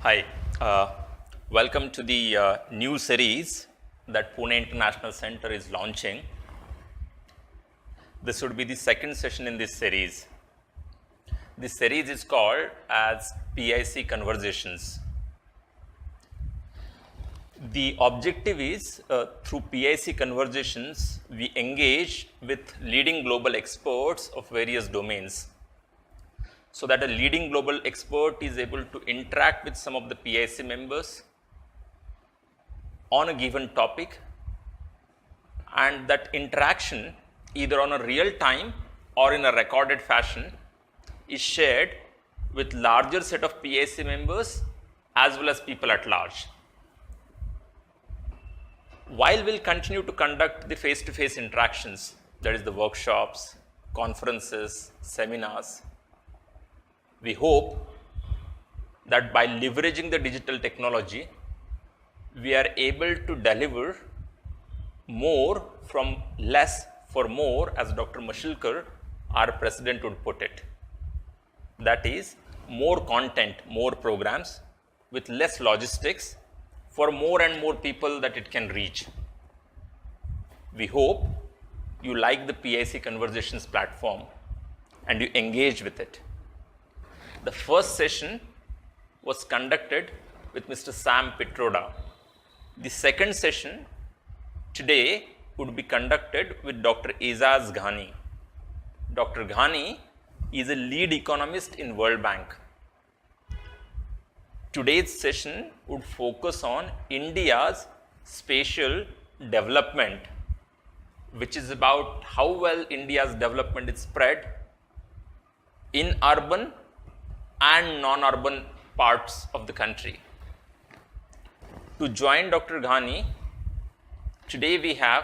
Hi, welcome to the new series that Pune International Centre is launching. This would be the second session in this series. This series is called as PIC Conversations. The objective is through PIC Conversations, we engage with leading global experts of various domains, so that a leading global expert is able to interact with some of the PIC members on a given topic, and that interaction, either on a real time or in a recorded fashion, is shared with larger set of PIC members as well as people at large. While we'll continue to conduct the face-to-face interactions, that is the workshops, conferences, seminars, we hope that by leveraging the digital technology, we are able to deliver more from less for more, as Dr. Mashilkar, our president, would put it. That is, more content, more programs with less logistics for more and more people that it can reach. We hope you like the PIC Conversations platform and you engage with it. The first session was conducted with Mr. Sam Pitroda. The second session today would be conducted with Dr. Ejaz Ghani. Dr. Ghani is a lead economist in World Bank. Today's session would focus on India's spatial development, which is about how well India's development is spread in urban and non-urban parts of the country. To join Dr. Ghani, today we have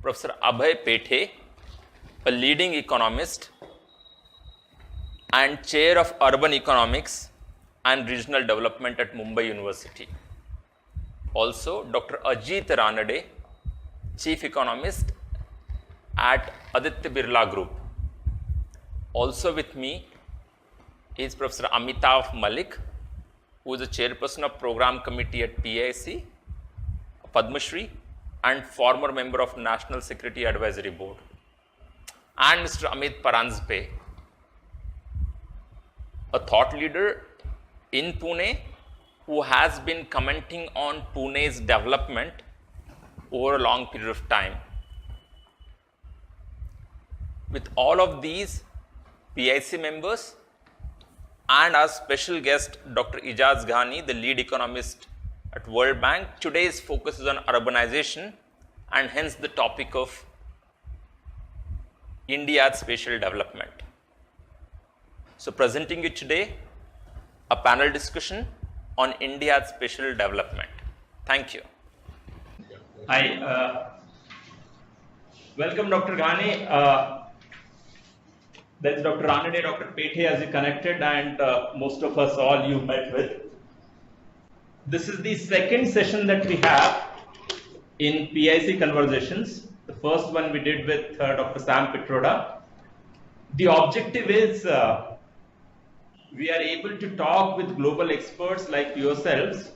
Professor Abhay Pethe, a leading economist and chair of urban economics and regional development at Mumbai University. Also, Dr. Ajit Ranade, chief economist at Aditya Birla Group. Also with me is Professor Amitav Malik, who is the chairperson of program committee at PIC, Padma Shri, and former member of National Security Advisory Board, and Mr. Amit Paranjpe, a thought leader in Pune who has been commenting on Pune's development over a long period of time. With all of these PIC members and our special guest, Dr. Ejaz Ghani, the lead economist at World Bank, today's focus is on urbanization and hence the topic of India's spatial development. So presenting you today, a panel discussion on India's spatial development. Thank you. Hi, welcome Dr. Ghani. That's Dr. Ranade, Dr. Pethe as you connected, and most of us all you met with. This is the second session that we have in PIC Conversations. The first one we did with Dr. Sam Pitroda. The objective is we are able to talk with global experts like yourselves,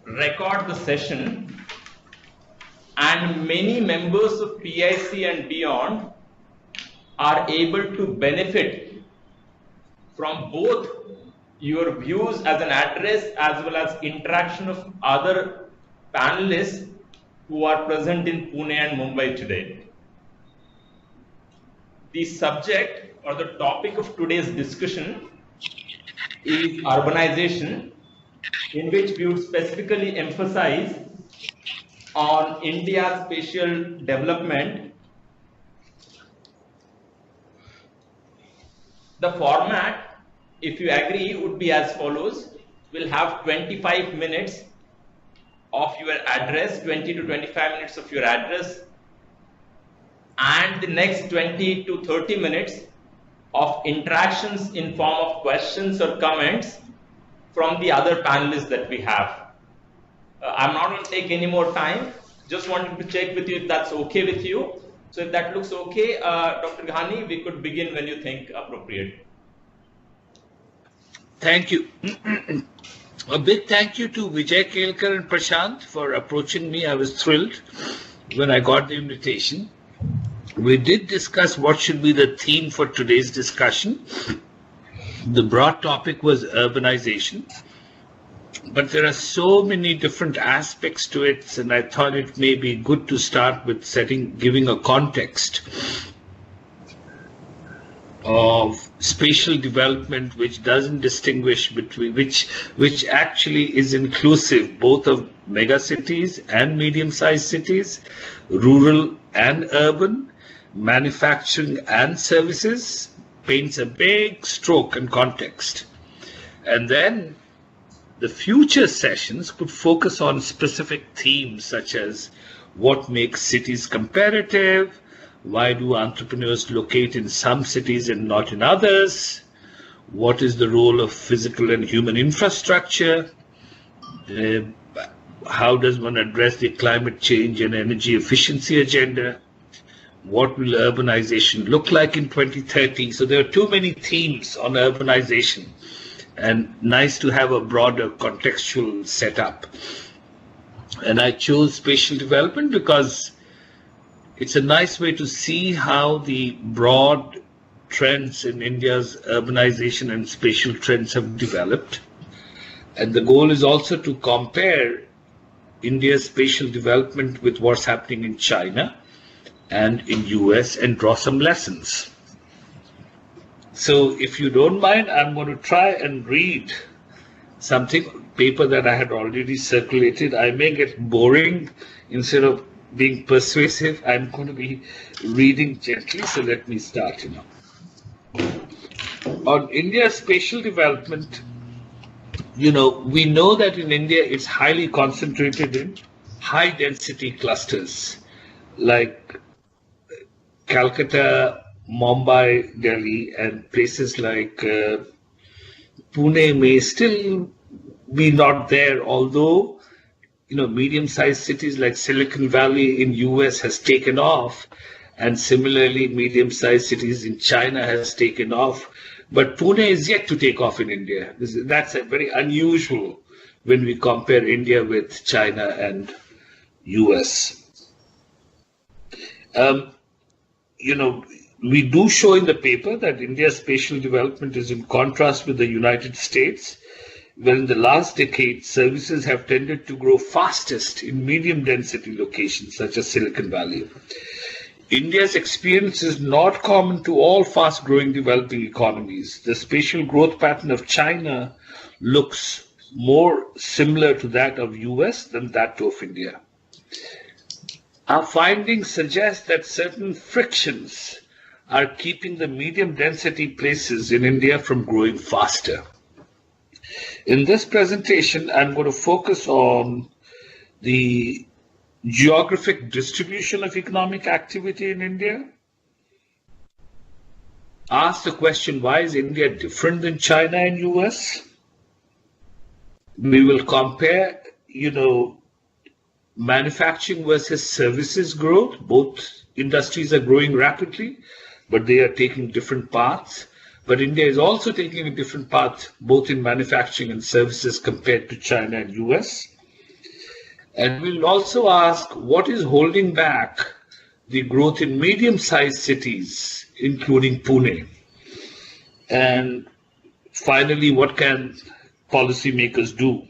record the session, and many members of PIC and beyond are able to benefit from both your views as an address as well as interaction of other panelists who are present in Pune and Mumbai today. The subject or the topic of today's discussion is urbanization, in which we would specifically emphasize on India's spatial development. The format, if you agree, would be as follows. We'll have 25 minutes of your address, 20 to 25 minutes of your address, and the next 20 to 30 minutes of interactions in form of questions or comments from the other panelists that we have. I'm not going to take any more time. Just wanted to check with you if that's okay with you. So if that looks okay, Dr. Ghani, we could begin when you think appropriate. Thank you. A big thank you to Vijay Kelkar and Prashant for approaching me. I was thrilled when I got the invitation. We did discuss what should be the theme for today's discussion. The broad topic was urbanization, but there are so many different aspects to it, and I thought it may be good to start with giving a context of spatial development, which doesn't distinguish between, which actually is inclusive both of megacities and medium-sized cities, rural and urban, manufacturing and services, paints a big stroke and context. And then the future sessions could focus on specific themes such as what makes cities competitive, why do entrepreneurs locate in some cities and not in others, what is the role of physical and human infrastructure, how does one address the climate change and energy efficiency agenda, what will urbanization look like in 2030? So there are too many themes on urbanization, and nice to have a broader contextual setup. And I chose spatial development because it's a nice way to see how the broad trends in India's urbanization and spatial trends have developed. And the goal is also to compare India's spatial development with what's happening in China and in US and draw some lessons. So if you don't mind, I'm going to try and read paper that I had already circulated. I may get boring. Instead of being persuasive, I'm going to be reading gently. So let me start. On India's spatial development, we know that in India it's highly concentrated in high density clusters like Calcutta, Mumbai, Delhi, and places like Pune may still be not there, although medium-sized cities like Silicon Valley in US has taken off, and similarly medium-sized cities in China has taken off. But Pune is yet to take off in India. That's very unusual when we compare India with China and US. We do show in the paper that India's spatial development is in contrast with the United States, where in the last decade, services have tended to grow fastest in medium density locations such as Silicon Valley. India's experience is not common to all fast-growing developing economies. The spatial growth pattern of China looks more similar to that of US than that of India. Our findings suggest that certain frictions are keeping the medium density places in India from growing faster. In this presentation, I'm going to focus on the geographic distribution of economic activity in India, ask the question, why is India different than China and US? We will compare, manufacturing versus services growth. Both industries are growing rapidly, but they are taking different paths. But India is also taking a different path, both in manufacturing and services compared to China and US. And we'll also ask what is holding back the growth in medium-sized cities, including Pune. And finally, what can policymakers do?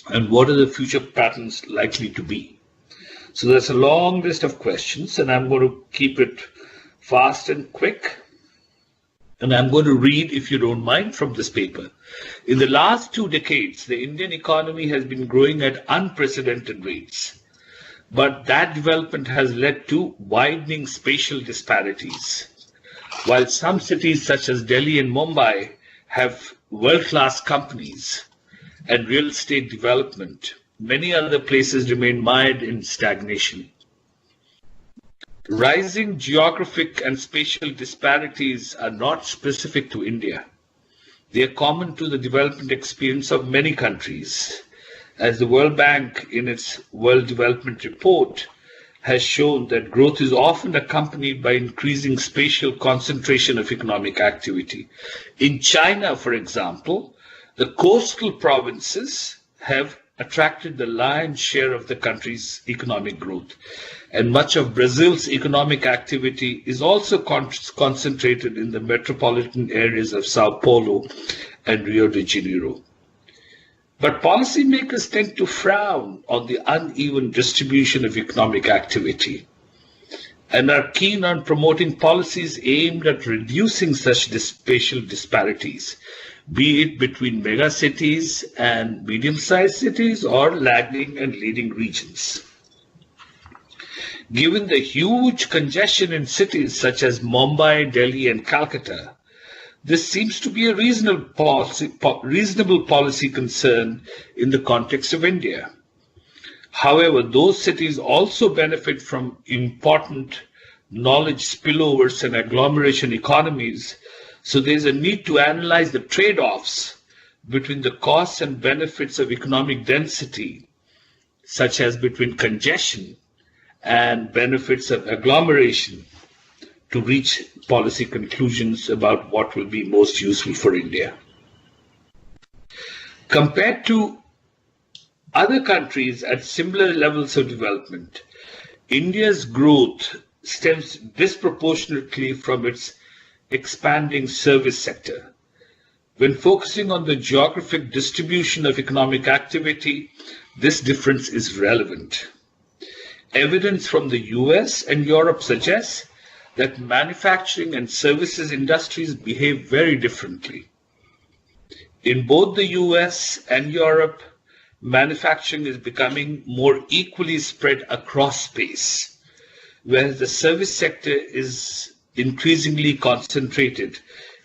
And what are the future patterns likely to be? So there's a long list of questions, and I'm going to keep it fast and quick. And I'm going to read, if you don't mind, from this paper. In the last 2 decades, the Indian economy has been growing at unprecedented rates. But that development has led to widening spatial disparities. While some cities such as Delhi and Mumbai have world-class companies and real estate development, many other places remain mired in stagnation. Rising geographic and spatial disparities are not specific to India. They are common to the development experience of many countries. As the World Bank in its World Development Report has shown that growth is often accompanied by increasing spatial concentration of economic activity. In China, for example, The coastal provinces have attracted the lion's share of the country's economic growth. And much of Brazil's economic activity is also concentrated in the metropolitan areas of Sao Paulo and Rio de Janeiro. But policymakers tend to frown on the uneven distribution of economic activity and are keen on promoting policies aimed at reducing such spatial disparities, be it between megacities and medium-sized cities or lagging and leading regions. Given the huge congestion in cities such as Mumbai, Delhi, and Calcutta, this seems to be a reasonable policy concern in the context of India. However, those cities also benefit from important knowledge spillovers and agglomeration economies, so there's a need to analyze the trade-offs between the costs and benefits of economic density, such as between congestion and benefits of agglomeration, to reach policy conclusions about what will be most useful for India. Compared to other countries at similar levels of development, India's growth stems disproportionately from its expanding service sector. When focusing on the geographic distribution of economic activity, this difference is relevant. Evidence from the US and Europe suggests that manufacturing and services industries behave very differently. In both the US and Europe, manufacturing is becoming more equally spread across space, whereas the service sector is increasingly concentrated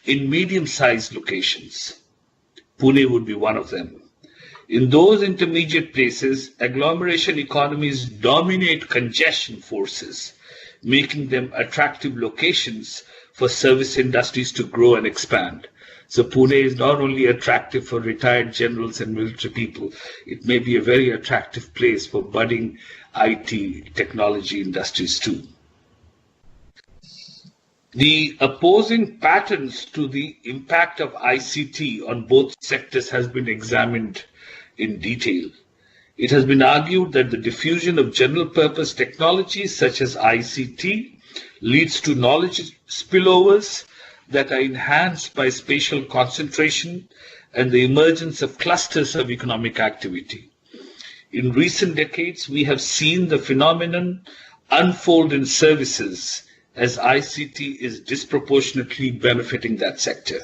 in medium-sized locations. Pune would be one of them. In those intermediate places, agglomeration economies dominate congestion forces, making them attractive locations for service industries to grow and expand. So Pune is not only attractive for retired generals and military people, it may be a very attractive place for budding IT technology industries too. The opposing patterns to the impact of ICT on both sectors has been examined in detail. It has been argued that the diffusion of general-purpose technologies such as ICT leads to knowledge spillovers that are enhanced by spatial concentration and the emergence of clusters of economic activity. In recent decades, we have seen the phenomenon unfold in services as ICT is disproportionately benefiting that sector.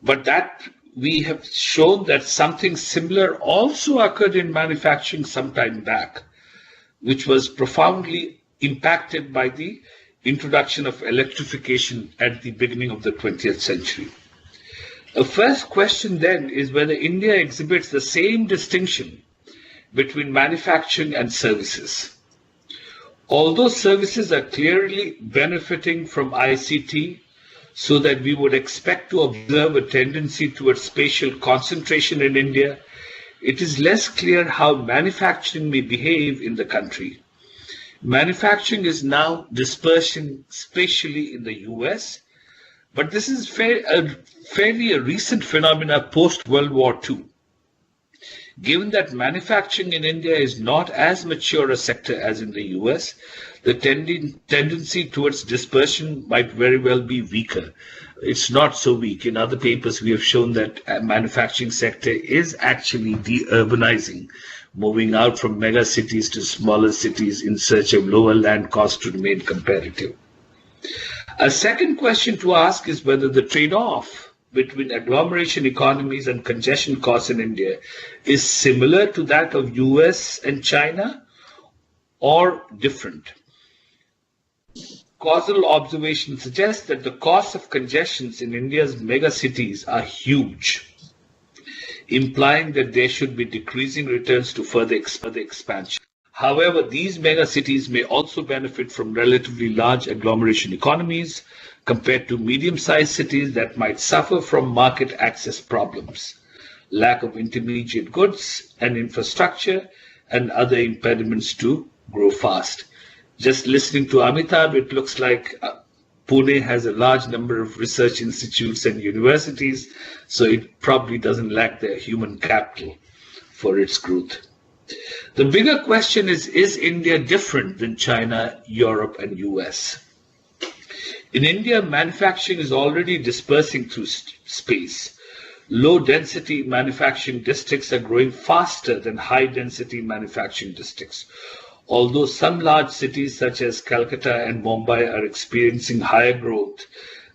But that we have shown that something similar also occurred in manufacturing some time back, which was profoundly impacted by the introduction of electrification at the beginning of the 20th century. A first question then is whether India exhibits the same distinction between manufacturing and services. Although services are clearly benefiting from ICT, so that we would expect to observe a tendency towards spatial concentration in India, it is less clear how manufacturing may behave in the country. Manufacturing is now dispersing spatially in the US, but this is fairly a recent phenomenon post-World War II. Given that manufacturing in India is not as mature a sector as in the US, the tendency towards dispersion might very well be weaker. It's not so weak. In other papers, we have shown that manufacturing sector is actually de-urbanizing, moving out from mega cities to smaller cities in search of lower land costs to remain competitive. A second question to ask is whether the trade-off between agglomeration economies and congestion costs in India is similar to that of US and China or different. Causal observations suggest that the costs of congestions in India's megacities are huge, implying that there should be decreasing returns to further expansion. However, these megacities may also benefit from relatively large agglomeration economies compared to medium-sized cities that might suffer from market access problems, lack of intermediate goods and infrastructure, and other impediments to grow fast. Just listening to Amitabh, it looks like Pune has a large number of research institutes and universities, so it probably doesn't lack the human capital for its growth. The bigger question is India different than China, Europe, and US? In India, manufacturing is already dispersing through space. Low-density manufacturing districts are growing faster than high-density manufacturing districts. Although some large cities such as Calcutta and Mumbai are experiencing higher growth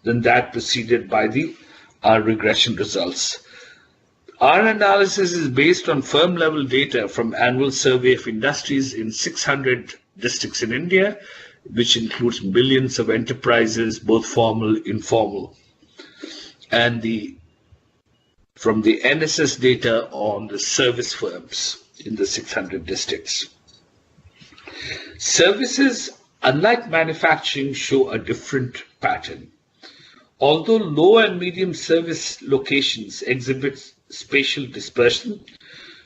than that preceded by our regression results. Our analysis is based on firm-level data from annual survey of industries in 600 districts in India, which includes millions of enterprises, both formal and informal, and from the NSS data on the service firms in the 600 districts. Services, unlike manufacturing, show a different pattern. Although low and medium service locations exhibit spatial dispersion,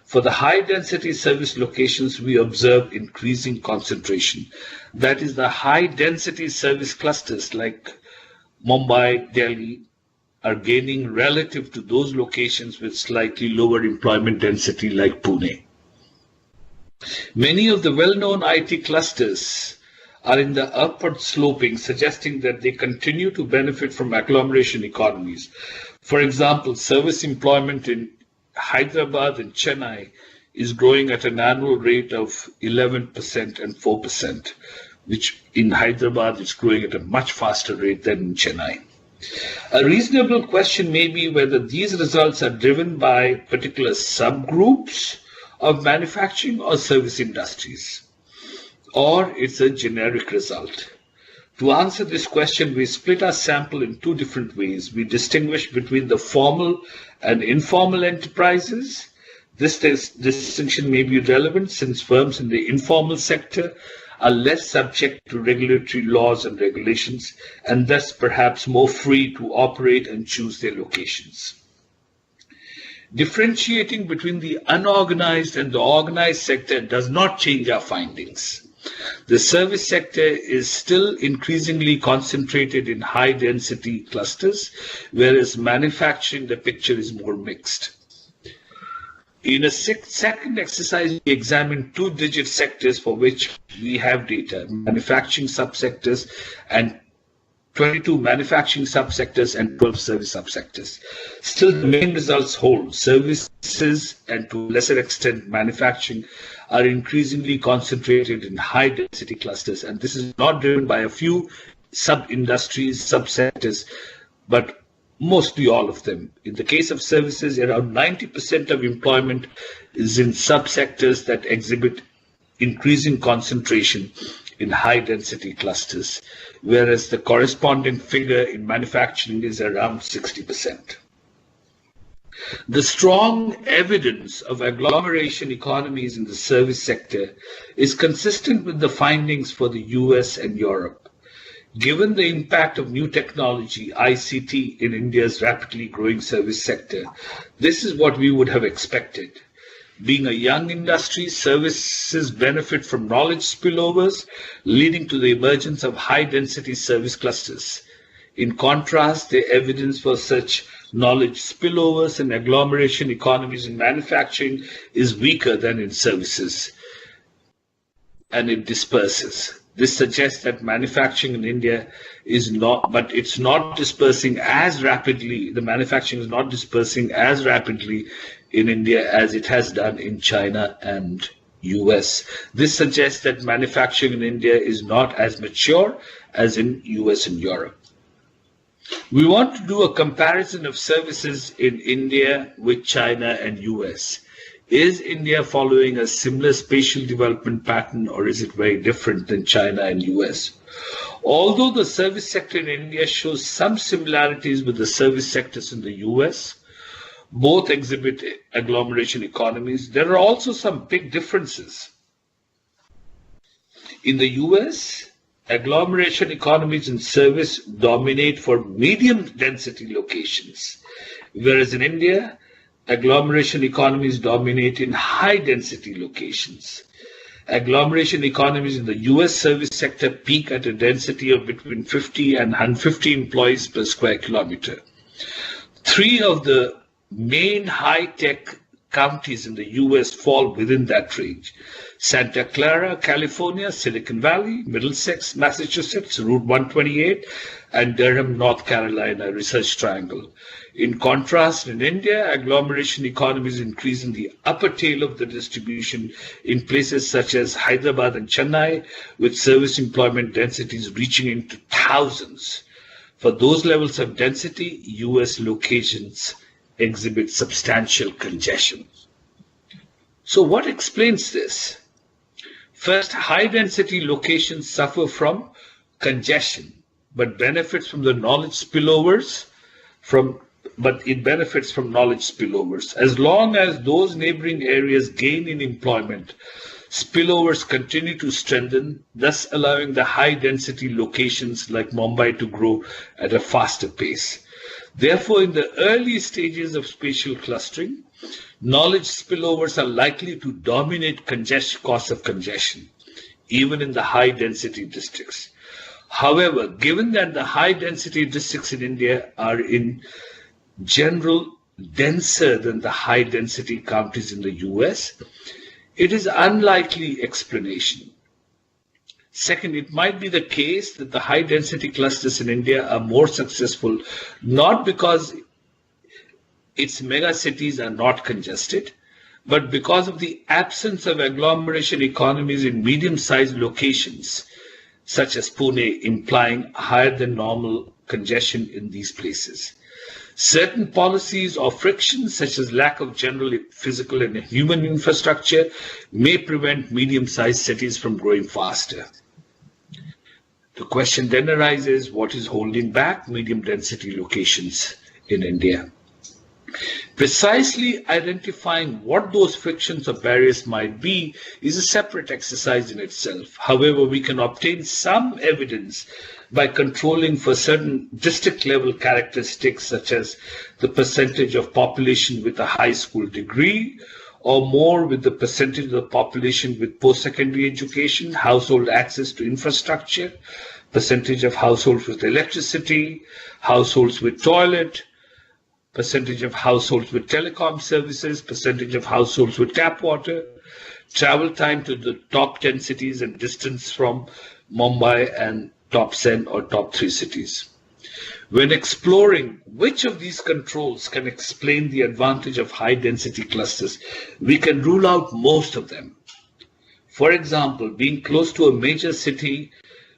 for the high-density service locations, we observe increasing concentration. That is, the high-density service clusters like Mumbai, Delhi, are gaining relative to those locations with slightly lower employment density like Pune. Many of the well-known IT clusters are in the upward sloping, suggesting that they continue to benefit from agglomeration economies. For example, service employment in Hyderabad and Chennai is growing at an annual rate of 11% and 4%, which in Hyderabad is growing at a much faster rate than in Chennai. A reasonable question may be whether these results are driven by particular subgroups of manufacturing or service industries, or it's a generic result. To answer this question, we split our sample in two different ways. We distinguish between the formal and informal enterprises. This distinction may be relevant since firms in the informal sector are less subject to regulatory laws and regulations, and thus perhaps more free to operate and choose their locations. Differentiating between the unorganized and the organized sector does not change our findings. The service sector is still increasingly concentrated in high-density clusters, whereas manufacturing, the picture is more mixed. In a second exercise, we examined two-digit sectors for which we have data, manufacturing subsectors and 22 manufacturing subsectors and 12 service subsectors. Still, the main results hold. Services and to a lesser extent manufacturing are increasingly concentrated in high-density clusters, and this is not driven by a few sub-industries, subsectors, but mostly all of them. In the case of services, around 90% of employment is in subsectors that exhibit increasing concentration in high-density clusters, whereas the corresponding figure in manufacturing is around 60%. The strong evidence of agglomeration economies in the service sector is consistent with the findings for the US and Europe. Given the impact of new technology, ICT, in India's rapidly growing service sector, this is what we would have expected. Being a young industry, services benefit from knowledge spillovers, leading to the emergence of high-density service clusters. In contrast, the evidence for such knowledge spillovers and agglomeration economies in manufacturing is weaker than in services, and it disperses. This suggests that manufacturing in India is not, but it's not dispersing as rapidly, the manufacturing is not dispersing as rapidly in India as it has done in China and US. This suggests that manufacturing in India is not as mature as in US and Europe. We want to do a comparison of services in India with China and US. Is India following a similar spatial development pattern, or is it very different than China and US? Although the service sector in India shows some similarities with the service sectors in the US, both exhibit agglomeration economies, there are also some big differences. In the US, agglomeration economies in service dominate for medium density locations, whereas in India, agglomeration economies dominate in high density locations. Agglomeration economies in the US service sector peak at a density of between 50 and 150 employees per square kilometer. Three of the main high-tech counties in the US fall within that range: Santa Clara, California, Silicon Valley, Middlesex, Massachusetts, Route 128, and Durham, North Carolina, Research Triangle. In contrast, in India, agglomeration economies increase in the upper tail of the distribution in places such as Hyderabad and Chennai, with service employment densities reaching into thousands. For those levels of density, US locations exhibit substantial congestion. So what explains this? First, high-density locations suffer from congestion, but benefits from the knowledge spillovers it benefits from knowledge spillovers. As long as those neighboring areas gain in employment, spillovers continue to strengthen, thus allowing the high-density locations like Mumbai to grow at a faster pace. Therefore, in the early stages of spatial clustering, knowledge spillovers are likely to dominate costs of congestion, even in the high-density districts. However, given that the high-density districts in India are in general denser than the high-density counties in the US, it is unlikely explanation. Second, it might be the case that the high-density clusters in India are more successful not because its megacities are not congested, but because of the absence of agglomeration economies in medium-sized locations, such as Pune, implying higher than normal congestion in these places. Certain policies or frictions, such as lack of general physical and human infrastructure, may prevent medium-sized cities from growing faster. The question then arises, what is holding back medium-density locations in India? Precisely identifying what those frictions or barriers might be is a separate exercise in itself. However, we can obtain some evidence by controlling for certain district-level characteristics, such as the percentage of population with a high school degree, or more with the percentage of the population with post-secondary education, household access to infrastructure, percentage of households with electricity, households with toilet, percentage of households with telecom services, percentage of households with tap water, travel time to the top 10 cities and distance from Mumbai and top 10 or top 3 cities. When exploring which of these controls can explain the advantage of high-density clusters, we can rule out most of them. For example, being close to a major city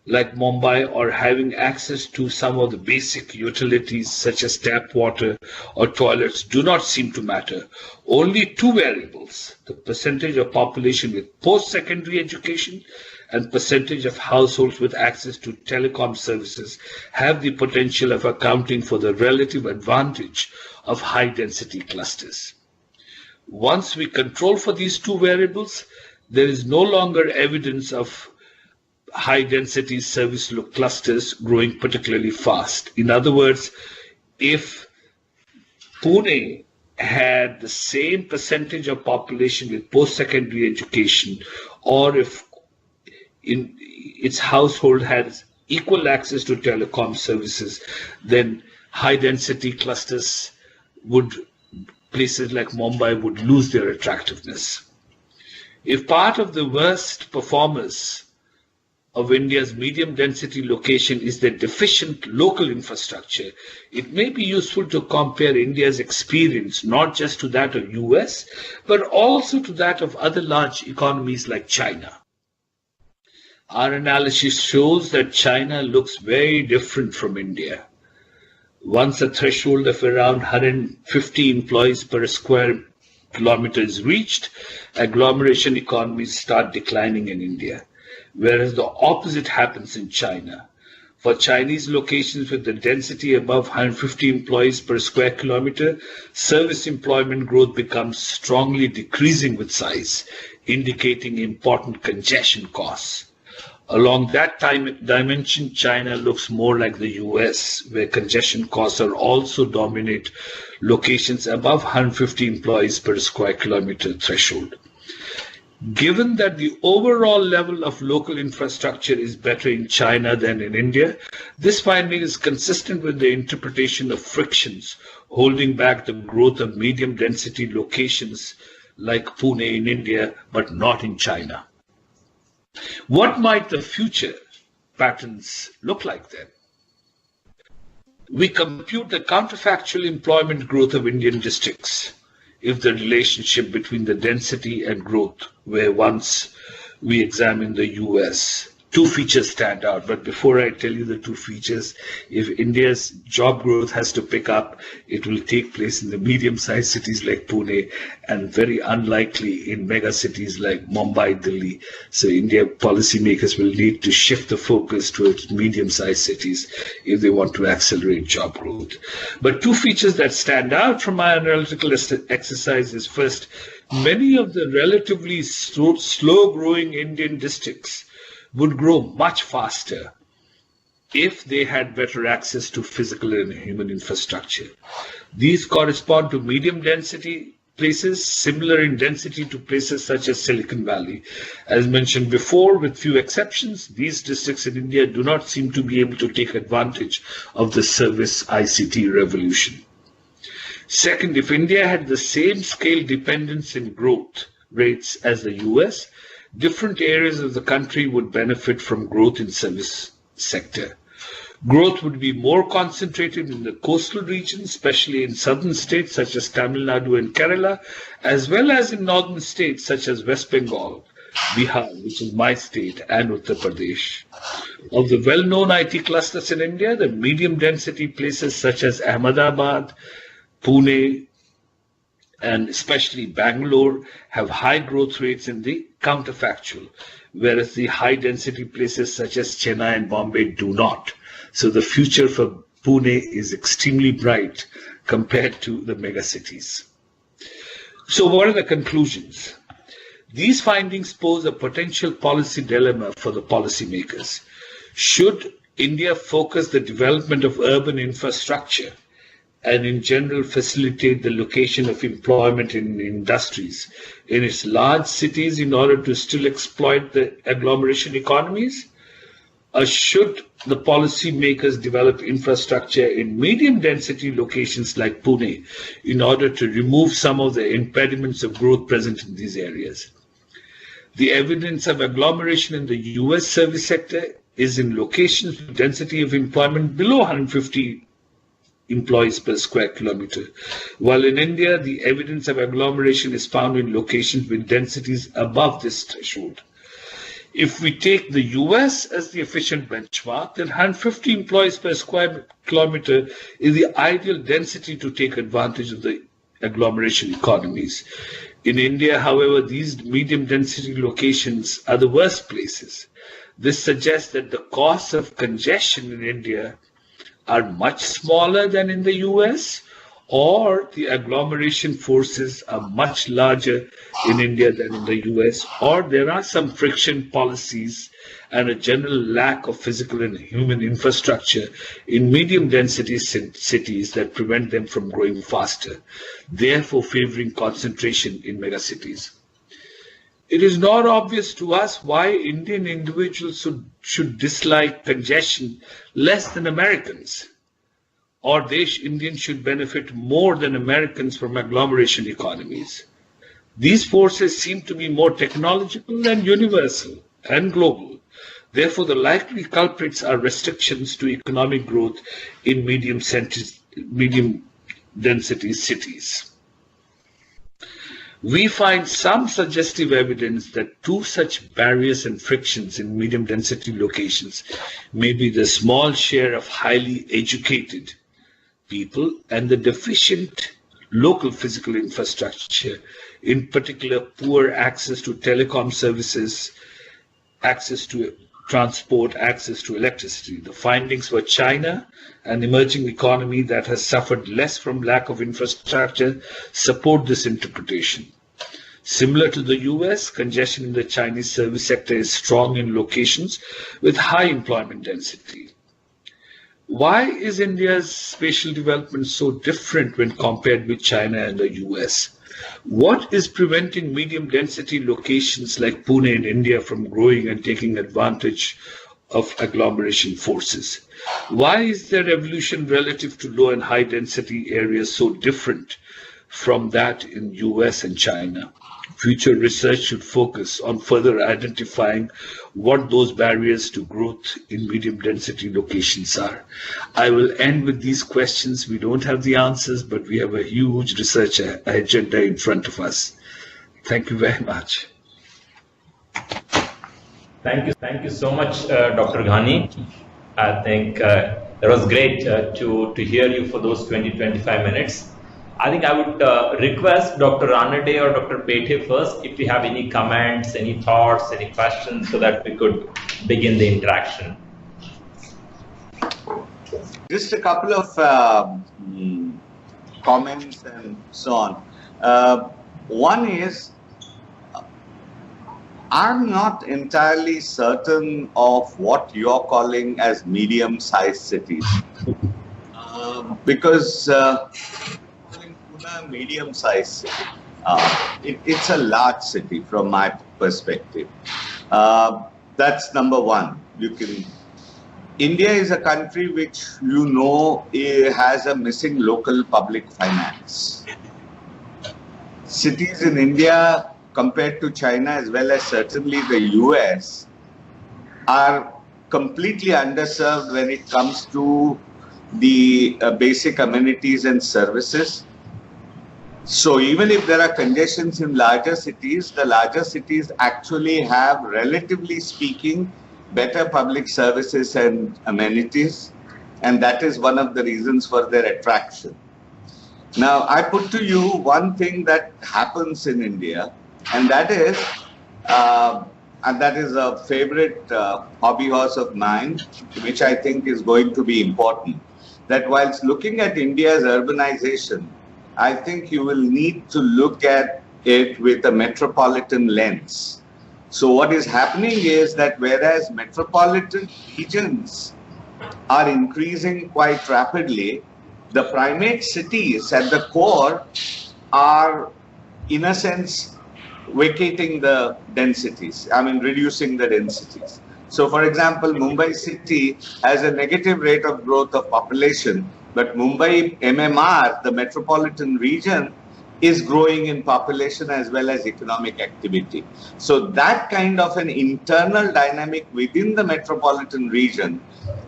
like Mumbai or having access to some of the basic utilities such as tap water or toilets do not seem to matter. Only two variables, the percentage of population with post-secondary education and percentage of households with access to telecom services, have the potential of accounting for the relative advantage of high-density clusters. Once we control for these two variables, there is no longer evidence of high-density service clusters growing particularly fast. In other words, if Pune had the same percentage of population with post-secondary education, or if its household has equal access to telecom services, then high-density clusters places like Mumbai would lose their attractiveness. If part of the worst performers of India's medium-density location is their deficient local infrastructure, it may be useful to compare India's experience not just to that of US, but also to that of other large economies like China. Our analysis shows that China looks very different from India. Once a threshold of around 150 employees per square kilometer is reached, agglomeration economies start declining in India, whereas the opposite happens in China. For Chinese locations with the density above 150 employees per square kilometer, service employment growth becomes strongly decreasing with size, indicating important congestion costs. Along that dimension, China looks more like the US, where congestion costs are also dominate locations above 150 employees per square kilometer threshold. Given that the overall level of local infrastructure is better in China than in India, this finding is consistent with the interpretation of frictions holding back the growth of medium density locations like Pune in India, but not in China. What might the future patterns look like then? We compute the counterfactual employment growth of Indian districts if the relationship between the density and growth, where once we examine the US, two features stand out. But before I tell you the two features, if India's job growth has to pick up, it will take place in the medium-sized cities like Pune and very unlikely in mega cities like Mumbai, Delhi. So India policymakers will need to shift the focus towards medium-sized cities if they want to accelerate job growth. But two features that stand out from my analytical exercise is first, many of the relatively slow-growing Indian districts would grow much faster if they had better access to physical and human infrastructure. These correspond to medium density places, similar in density to places such as Silicon Valley. As mentioned before, with few exceptions, these districts in India do not seem to be able to take advantage of the service ICT revolution. Second, if India had the same scale dependence in growth rates as the US, different areas of the country would benefit from growth in service sector. Growth would be more concentrated in the coastal regions, especially in southern states such as Tamil Nadu and Kerala, as well as in northern states such as West Bengal, Bihar, which is my state, and Uttar Pradesh. Of the well-known IT clusters in India, the medium density places such as Ahmedabad, Pune, and especially Bangalore have high growth rates in the counterfactual, whereas the high density places such as Chennai and Bombay do not. So the future for Pune is extremely bright compared to the megacities. So what are the conclusions? These findings pose a potential policy dilemma for the policymakers. Should India focus the development of urban infrastructure and in general facilitate the location of employment in industries in its large cities in order to still exploit the agglomeration economies? Or should the policymakers develop infrastructure in medium density locations like Pune in order to remove some of the impediments of growth present in these areas? The evidence of agglomeration in the US service sector is in locations with density of employment below 150 employees per square kilometer, while in India, the evidence of agglomeration is found in locations with densities above this threshold. If we take the US as the efficient benchmark, then 150 employees per square kilometer is the ideal density to take advantage of the agglomeration economies. In India, however, these medium density locations are the worst places. This suggests that the costs of congestion in India are much smaller than in the US, or the agglomeration forces are much larger in India than in the US, or there are some friction policies and a general lack of physical and human infrastructure in medium density cities that prevent them from growing faster, therefore favoring concentration in megacities. It is not obvious to us why Indian individuals should dislike congestion less than Americans, or Indians should benefit more than Americans from agglomeration economies. These forces seem to be more technological and universal and global. Therefore, the likely culprits are restrictions to economic growth in medium density cities. We find some suggestive evidence that two such barriers and frictions in medium density locations may be the small share of highly educated people and the deficient local physical infrastructure, in particular poor access to telecom services, access to transport, access to electricity. The findings for China, an emerging economy that has suffered less from lack of infrastructure, support this interpretation. Similar to the US, congestion in the Chinese service sector is strong in locations with high employment density. Why is India's spatial development so different when compared with China and the US? What is preventing medium density locations like Pune in India from growing and taking advantage of agglomeration forces? Why is their evolution relative to low and high density areas so different from that in US and China? Future research should focus on further identifying what those barriers to growth in medium density locations are. I will end with these questions. We don't have the answers, but we have a huge research agenda in front of us. Thank you very much. Thank you so much, Dr. Ghani. I think it was great to hear you for those 20-25 minutes. I think I would request Dr. Ranade or Dr. Pethe first if you have any comments, any thoughts, any questions, so that we could begin the interaction. Just a couple of comments and so on. One is, I'm not entirely certain of what you're calling as medium-sized cities. Because calling Pune a medium-sized city, it's a large city from my perspective. That's number one. India is a country which has a missing local public finance. Cities in India, compared to China as well as certainly the US, are completely underserved when it comes to the basic amenities and services. So even if there are congestions in larger cities, the larger cities actually have, relatively speaking, better public services and amenities, and that is one of the reasons for their attraction. Now, I put to you one thing that happens in India, and that is a favorite hobby horse of mine, which I think is going to be important. That whilst looking at India's urbanization, I think you will need to look at it with a metropolitan lens. So what is happening is that whereas metropolitan regions are increasing quite rapidly, the primate cities at the core are, in a sense, vacating the densities, reducing the densities. So for example, Mumbai city has a negative rate of growth of population, but Mumbai MMR, the metropolitan region, is growing in population as well as economic activity. So that kind of an internal dynamic within the metropolitan region,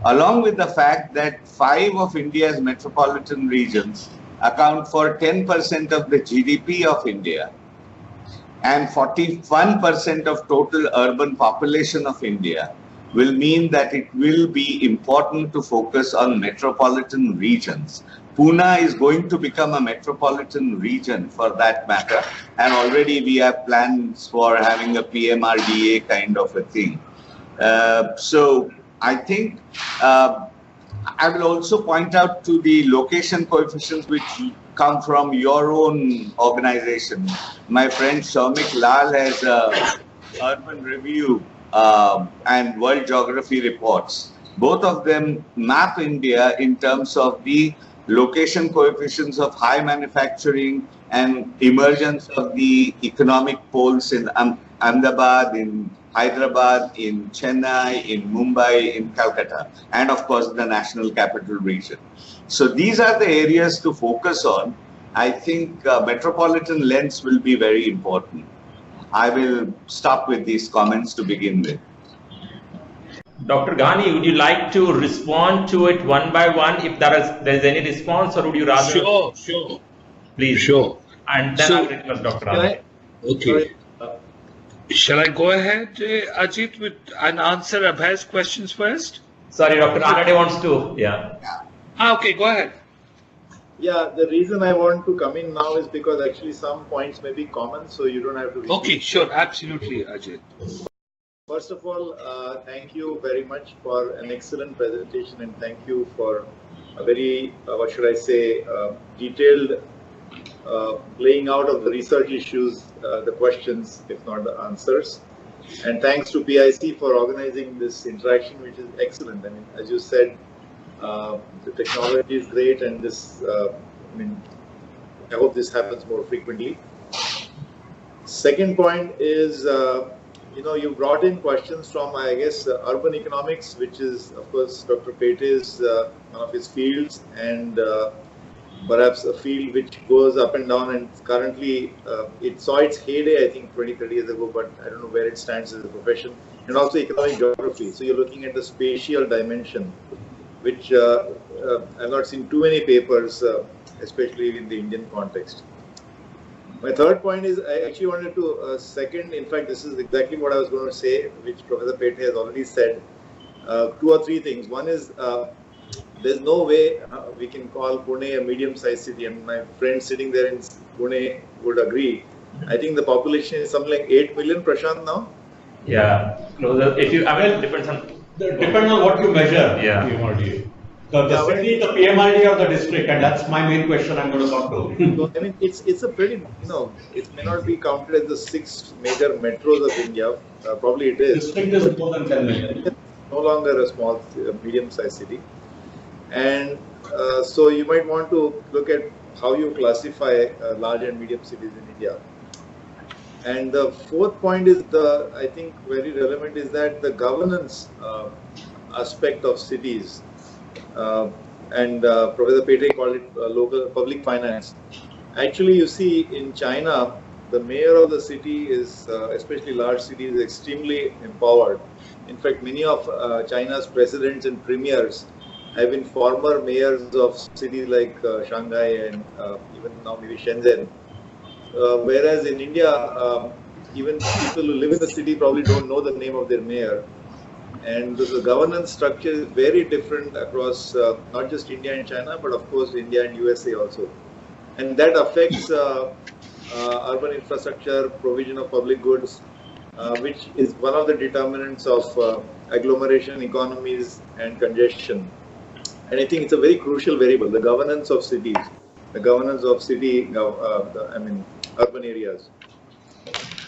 along with the fact that 5 of India's metropolitan regions account for 10% of the GDP of India and 41% of total urban population of India, will mean that it will be important to focus on metropolitan regions. Pune is going to become a metropolitan region for that matter, and already we have plans for having a PMRDA kind of a thing. So I think I will also point out to the location coefficients which come from your own organization. My friend Shaumik Lal has a urban review and world geography reports. Both of them map India in terms of the location coefficients of high manufacturing and emergence of the economic poles in Ahmedabad, in Hyderabad, in Chennai, in Mumbai, in Calcutta, and of course the national capital region. So these are the areas to focus on. I think metropolitan lens will be very important. I will stop with these comments to begin with. Dr. Ghani, would you like to respond to it one by one if there is any response, or would you rather? Sure. Please. Sure. And then I'll request Dr. Ghani. Okay. Shall I go ahead, Ajit, with and answer Abhay's questions first? Sorry, Dr. Ranade wants to. Yeah. Okay, go ahead. Yeah, the reason I want to come in now is because actually some points may be common, so you don't have to repeat. Okay, sure, absolutely, Ajit. First of all, thank you very much for an excellent presentation, and thank you for a very, detailed laying out of the research issues, the questions, if not the answers. And thanks to PIC for organizing this interaction, which is excellent. I mean, as you said, The technology is great, and this, I hope this happens more frequently. Second point is, you brought in questions from, I guess, urban economics, which is, of course, Dr. Pete's one of his fields, and perhaps a field which goes up and down, and currently it saw its heyday, I think, 20-30 years ago, but I don't know where it stands as a profession. And also economic geography. So you're looking at the spatial dimension, which I've not seen too many papers, especially in the Indian context. My third point is, I actually wanted to second, in fact, this is exactly what I was going to say, which Professor Pete has already said. 2 or 3 things. One is, there's no way we can call Pune a medium-sized city, and my friend sitting there in Pune would agree. I think the population is something like 8 million, Prashant, now? Yeah, it depends on what you measure. Yeah. PMRD. The city, the PMRD of the district, and that's my main question I'm going to come to. So, it's a pretty, it may not be counted as the 6 major metros of India. Probably it is. District is more than 10 million. It's no longer a small, medium-sized city. And so you might want to look at how you classify large and medium cities in India. And the fourth point is, I think very relevant, is that the governance aspect of cities, and Professor Pete called it local public finance. Actually, you see in China, the mayor of the city is, especially large cities, is extremely empowered. In fact, many of China's presidents and premiers have been former mayors of cities like Shanghai and even now maybe Shenzhen. Whereas in India, even people who live in the city probably don't know the name of their mayor. And the governance structure is very different across not just India and China, but of course India and USA also. And that affects urban infrastructure, provision of public goods, which is one of the determinants of agglomeration economies and congestion. And I think it's a very crucial variable, the governance of cities, the governance of urban areas.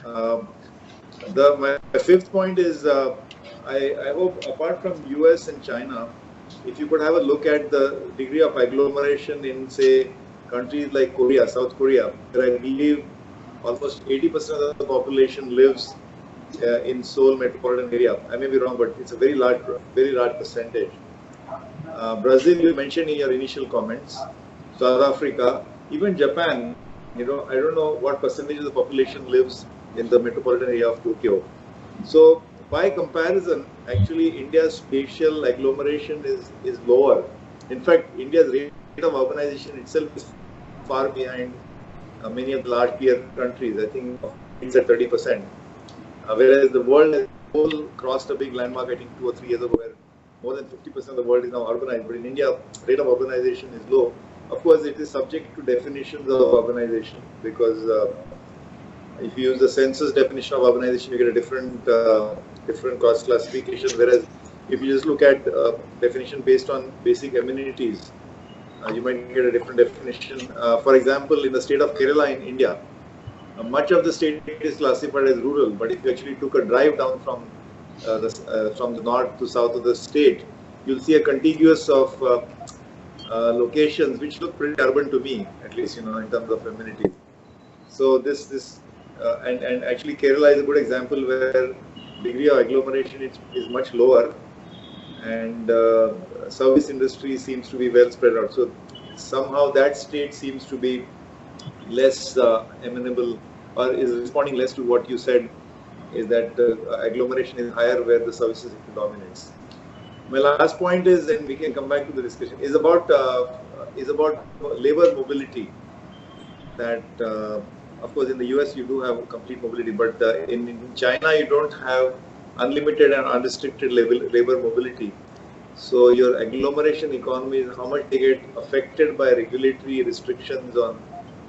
My fifth point is, I hope, apart from US and China, if you could have a look at the degree of agglomeration in, say, countries like Korea, South Korea, where I believe almost 80% of the population lives in Seoul metropolitan area. I may be wrong, but it's a very large percentage. Brazil, you mentioned in your initial comments. South Africa, even Japan. I don't know what percentage of the population lives in the metropolitan area of Tokyo. So, by comparison, actually, India's spatial agglomeration is lower. In fact, India's rate of urbanization itself is far behind many of the large peer countries. I think it's at 30%. Whereas the world as a whole crossed a big landmark, I think 2 or 3 years ago, where more than 50% of the world is now urbanized. But in India, rate of urbanization is low. Of course, it is subject to definitions of urbanization, because if you use the census definition of urbanization, you get a different cost classification. Whereas if you just look at definition based on basic amenities, you might get a different definition. For example, in the state of Kerala in India, much of the state is classified as rural. But if you actually took a drive down from the north to south of the state, you'll see a contiguous of locations which look pretty urban to me, at least in terms of amenities. So and actually Kerala is a good example where degree of agglomeration is much lower, and service industry seems to be well spread out. So somehow that state seems to be less amenable, or is responding less to what you said, is that agglomeration is higher where the services dominates. My last point is, and we can come back to the discussion, is about labor mobility. That of course in the US you do have complete mobility, but in China you don't have unlimited and unrestricted labor mobility. So your agglomeration economies, how much they get affected by regulatory restrictions on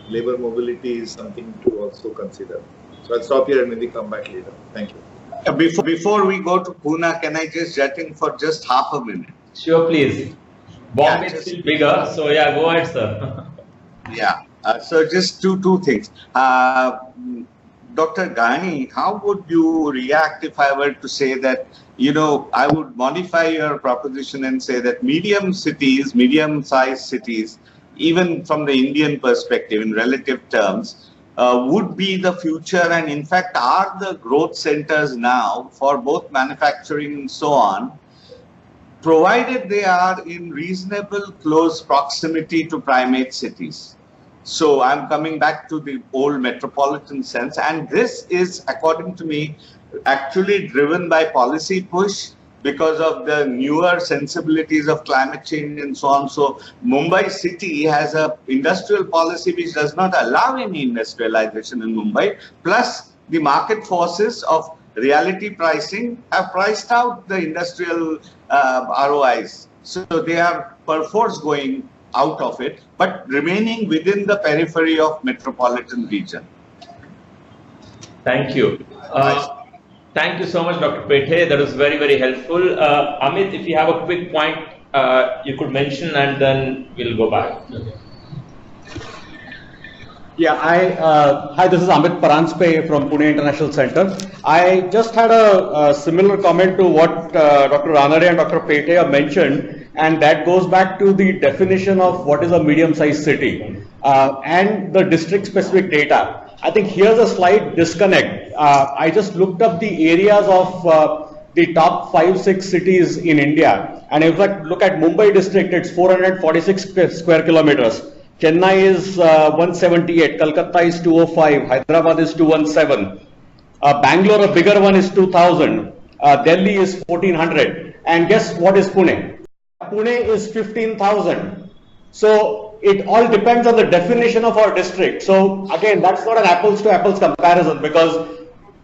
labor mobility, is something to also consider. So I'll stop here and maybe come back later. Thank you. Before we go to Pune, can I just jet in for just half a minute? Sure, please. Bombay is still bigger, so yeah, go ahead, sir. Yeah. So just two things. Dr. Ghani, how would you react if I were to say that, I would modify your proposition and say that medium-sized cities, even from the Indian perspective in relative terms, would be the future and in fact are the growth centers now for both manufacturing and so on, provided they are in reasonable close proximity to primate cities. So I'm coming back to the old metropolitan sense, and this is, according to me, actually driven by policy push because of the newer sensibilities of climate change and so on. So Mumbai city has a industrial policy which does not allow any industrialization in Mumbai, plus the market forces of reality pricing have priced out the industrial ROIs. So they are perforce going out of it, but remaining within the periphery of metropolitan region. Thank you. Thank you so much, Dr. Pethe. That was very, very helpful. Amit, if you have a quick point, you could mention, and then we'll go back. Okay. Yeah, hi, this is Amit Paranspe from Pune International Centre. I just had a similar comment to what Dr. Ranade and Dr. Pethe have mentioned, and that goes back to the definition of what is a medium-sized city and the district-specific data. I think here's a slight disconnect. I just looked up the areas of the top 5-6 cities in India, and if I look at Mumbai district, it's 446 square kilometers. Chennai is 178, Kolkata is 205, Hyderabad is 217, Bangalore, a bigger one, is 2000, Delhi is 1400, and guess what is Pune? Pune is 15,000. So it all depends on the definition of our district. So again, that's not an apples to apples comparison, because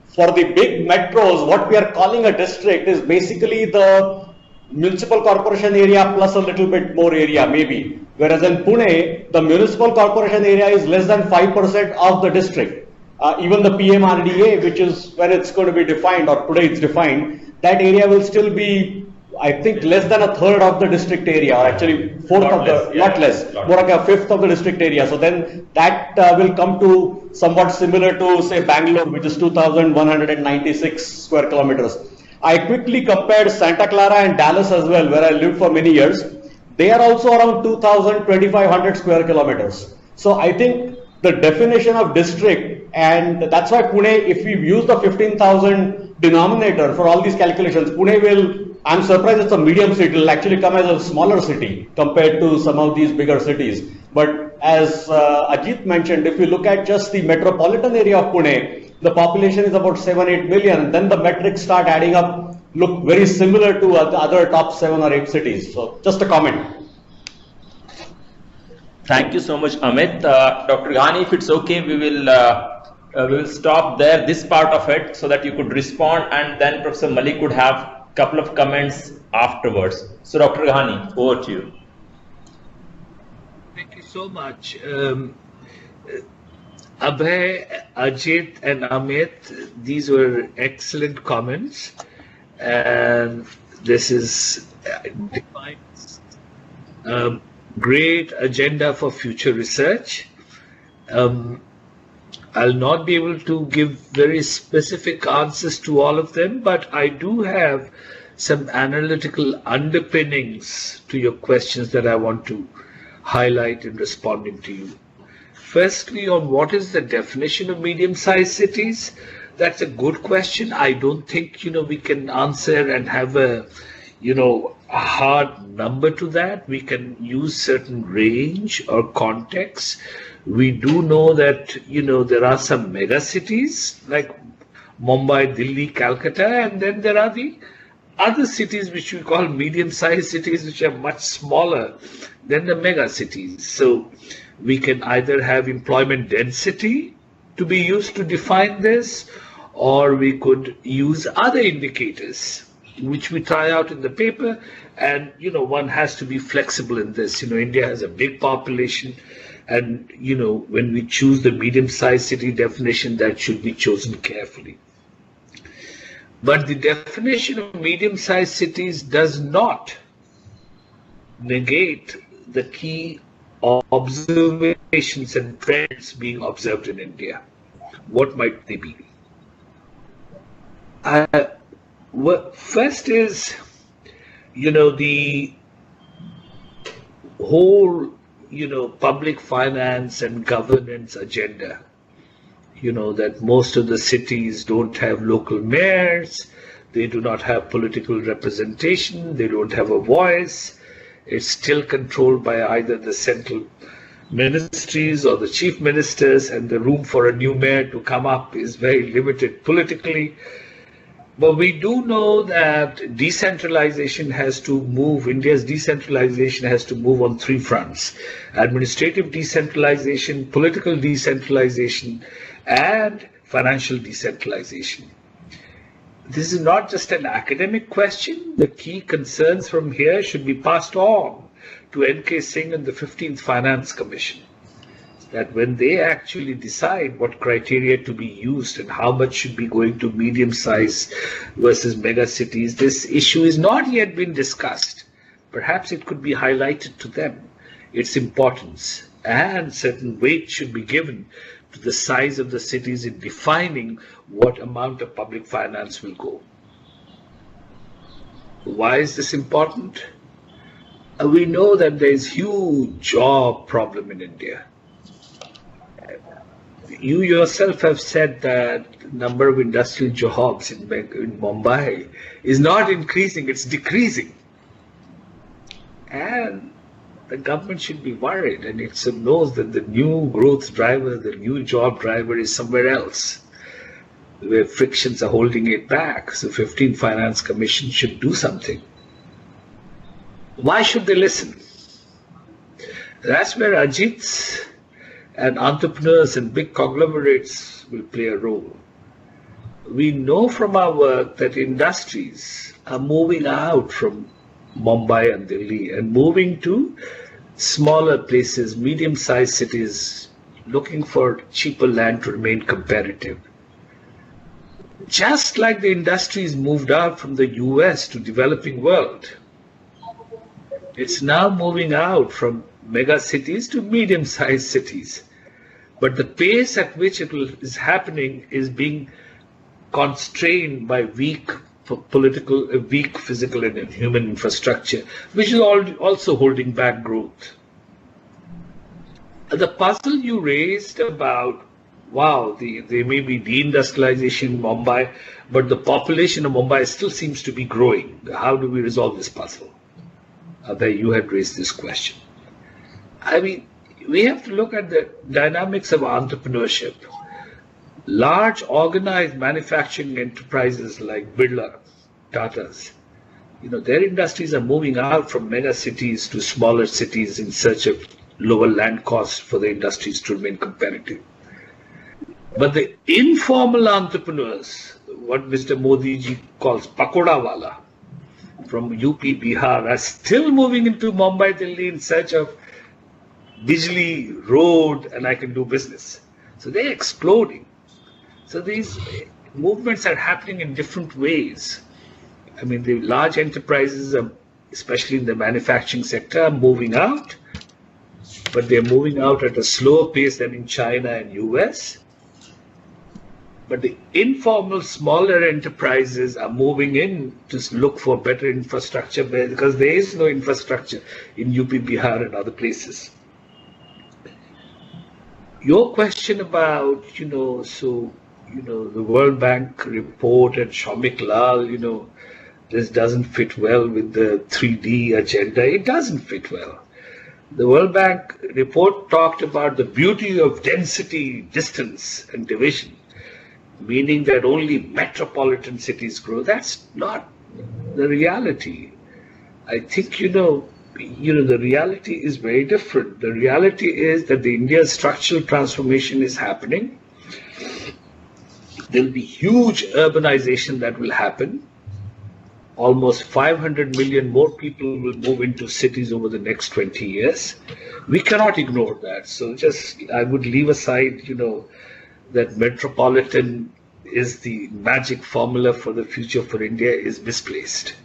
for the big metros, what we are calling a district is basically the municipal corporation area plus a little bit more area maybe. Whereas in Pune, the municipal corporation area is less than 5% of the district. Even the PMRDA, which is when it's going to be defined, or today it's defined, that area will still be, I think, less than a third of the district area, or actually fourth of the, not less, more like a fifth of the district area. So then that will come to somewhat similar to, say, Bangalore, which is 2,196 square kilometers. I quickly compared Santa Clara and Dallas as well, where I lived for many years. They are also around 2,500 square kilometers. So I think the definition of district, and that's why Pune, if we use the 15,000 denominator for all these calculations, Pune will, I'm surprised it's a medium city, it will actually come as a smaller city compared to some of these bigger cities. But as Ajit mentioned, if you look at just the metropolitan area of Pune, the population is about 7-8 million, then the metrics start adding up, look very similar to the other top 7 or 8 cities. So just a comment. Thank you so much, Amit. Dr. Ghani, if it's okay, we will stop there, this part of it, so that you could respond, and then Professor Malik could have a couple of comments afterwards. So Dr. Ghani, over to you. Thank you so much. Abhay, Ajit and Amit, these were excellent comments, and this is defines great agenda for future research. I'll not be able to give very specific answers to all of them, but I do have some analytical underpinnings to your questions that I want to highlight in responding to you. Firstly, on what is the definition of medium-sized cities? That's a good question. I don't think, we can answer and have a, a hard number to that. We can use certain range or context. We do know that, there are some mega cities like Mumbai, Delhi, Calcutta, and then there are the other cities which we call medium-sized cities, which are much smaller than the mega cities. So we can either have employment density to be used to define this, or we could use other indicators, which we try out in the paper. And, one has to be flexible in this. India has a big population, and, when we choose the medium-sized city definition, that should be chosen carefully. But the definition of medium-sized cities does not negate the key observations and trends being observed in India. What might they be? First is, the whole, public finance and governance agenda. That most of the cities don't have local mayors, they do not have political representation, they don't have a voice. It's still controlled by either the central ministries or the chief ministers, and the room for a new mayor to come up is very limited politically. But we do know that decentralization has to move, India's decentralization has to move on three fronts: administrative decentralization, political decentralization, and financial decentralization. This is not just an academic question. The key concerns from here should be passed on to N.K. Singh and the 15th Finance Commission, that when they actually decide what criteria to be used and how much should be going to medium-sized versus mega cities, this issue is not yet been discussed. Perhaps it could be highlighted to them, its importance, and certain weight should be given to the size of the cities in defining what amount of public finance will go. Why is this important? We know that there is huge job problem in India. You yourself have said that the number of industrial jobs in Mumbai is not increasing, it's decreasing. And the government should be worried, and it knows that the new growth driver, the new job driver is somewhere else, where frictions are holding it back. So 15th Finance Commission should do something. Why should they listen? That's where Ajit's and entrepreneurs and big conglomerates will play a role. We know from our work that industries are moving out from Mumbai and Delhi and moving to smaller places, medium-sized cities, looking for cheaper land to remain competitive. Just like the industries moved out from the US to developing world, it's now moving out from mega cities to medium-sized cities. But the pace at which is happening is being constrained by weak physical and human infrastructure, which is also holding back growth. The puzzle you raised about, there may be deindustrialization in Mumbai, but the population of Mumbai still seems to be growing. How do we resolve this puzzle? You had raised this question. I mean, we have to look at the dynamics of entrepreneurship. Large organized manufacturing enterprises like Birla, Tata's, their industries are moving out from mega cities to smaller cities in search of lower land costs for the industries to remain competitive. But the informal entrepreneurs, what Mr. Modi ji calls Pakoda Wala, from UP, Bihar, are still moving into Mumbai, Delhi in search of Bijli, road, and I can do business. So they're exploding. So these movements are happening in different ways. I mean, the large enterprises, especially in the manufacturing sector, are moving out, but they're moving out at a slower pace than in China and US. But the informal, smaller enterprises are moving in to look for better infrastructure because there is no infrastructure in UP, Bihar, and other places. Your question about, the World Bank report and Shamik Lal, this doesn't fit well with the 3D agenda. It doesn't fit well. The World Bank report talked about the beauty of density, distance, and division, meaning that only metropolitan cities grow. That's not the reality. I think, the reality is very different. The reality is that the India's structural transformation is happening. There'll be huge urbanization that will happen. Almost 500 million more people will move into cities over the next 20 years. We cannot ignore that. So I would leave aside, that metropolitan is the magic formula for the future for India is misplaced.